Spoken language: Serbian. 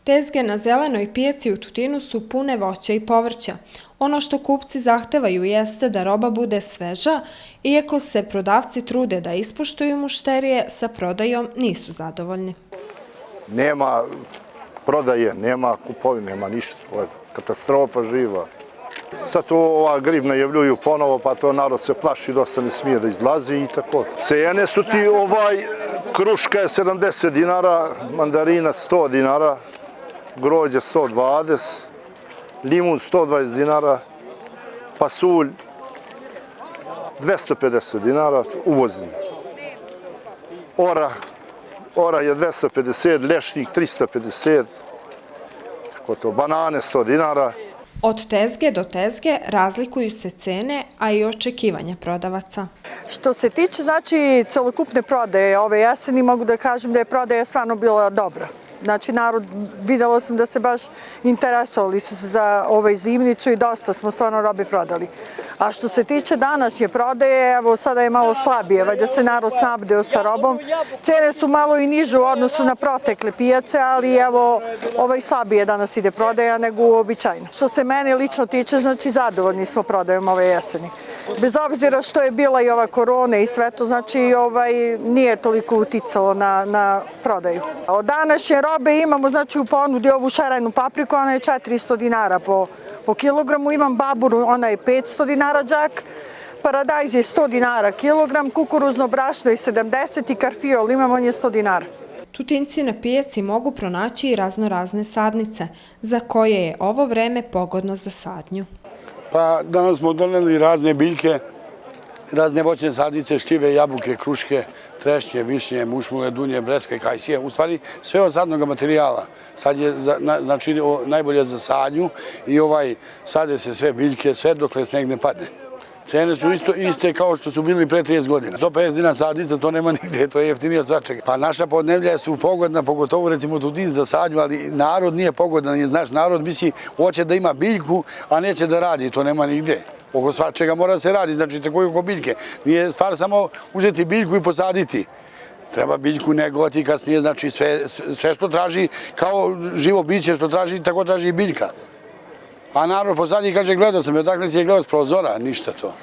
Tezge na zelenoj pijaci u Tutinu su pune voća i povrća. Ono što kupci zahtevaju jeste da roba bude sveža, iako se prodavci trude da ispoštuju mušterije, sa prodajom nisu zadovoljni. Nema prodaje, nema kupovine, nema ništa. Ovo je katastrofa živa. Sad to ova grib najavljuju ponovo, pa to narod se plaši, dosta ne smije da izlazi i tako. Cene su ti kruška je 70 dinara, mandarina 100 dinara, grožđe 120, limun 120 dinara, pasulj 250 dinara, uvozni. Ora je 250, lešnik 350, banane 100 dinara. Od tezge do tezge razlikuju se cene, a i očekivanja prodavaca. Što se tiče, znači, celokupne prodaje ove jeseni, mogu da kažem da je prodaja stvarno bila dobra. Znači, narod, videla sam da se baš interesovali su se za zimnicu i dosta smo stvarno robe prodali. A što se tiče današnje prodaje, evo, sada je malo slabije, valjda se narod snabdeo sa robom. Cene su malo i niže u odnosu na protekle pijace, ali evo, slabije danas ide prodaja nego uobičajno. Što se mene lično tiče, znači, zadovoljni smo prodajom ove jeseni. Bez obzira što je bila i ova korona i sve to, znači, nije toliko uticalo na prodaju. Od današnje robe imamo, znači, u ponudi ovu šarenu papriku, ona je 400 dinara po kilogramu, imam baburu, ona je 500 dinara džak, paradajz je 100 dinara kilogram, kukuruzno brašno je 70 i karfiol imam, on je 100 dinara. Tutinci na pijaci mogu pronaći i raznorazne sadnice, za koje je ovo vreme pogodno za sadnju. Pa danas smo doneli razne biljke, razne voćne sadnice, šljive, jabuke, kruške, trešnje, višnje, mušmule, dunje, breske, kajsije, u stvari sve od sadnog materijala. Sad je znači najbolje za sadnju i sade se sve biljke, sve dokle sneg ne padne. Cene su iste kao što su bili pre 30 godina. 150 dinara sadnica, to nema nigde, to je jeftinije od svačega. Pa naša podneblja su pogodna, pogotovo recimo Tutin za sadnju, ali narod nije pogodan. Znaš, narod misli, hoće da ima biljku, a neće da radi, to nema nigde. Oko svačega mora se radi, znači tako i oko biljke. Nije stvar samo uzeti biljku i posaditi. Treba biljku negovati kasnije, znači sve što traži kao živo biće što traži, tako traži i biljka. A narod posadi i kaže, gledao sam je, odakle si je gledao s prozora, ništa to.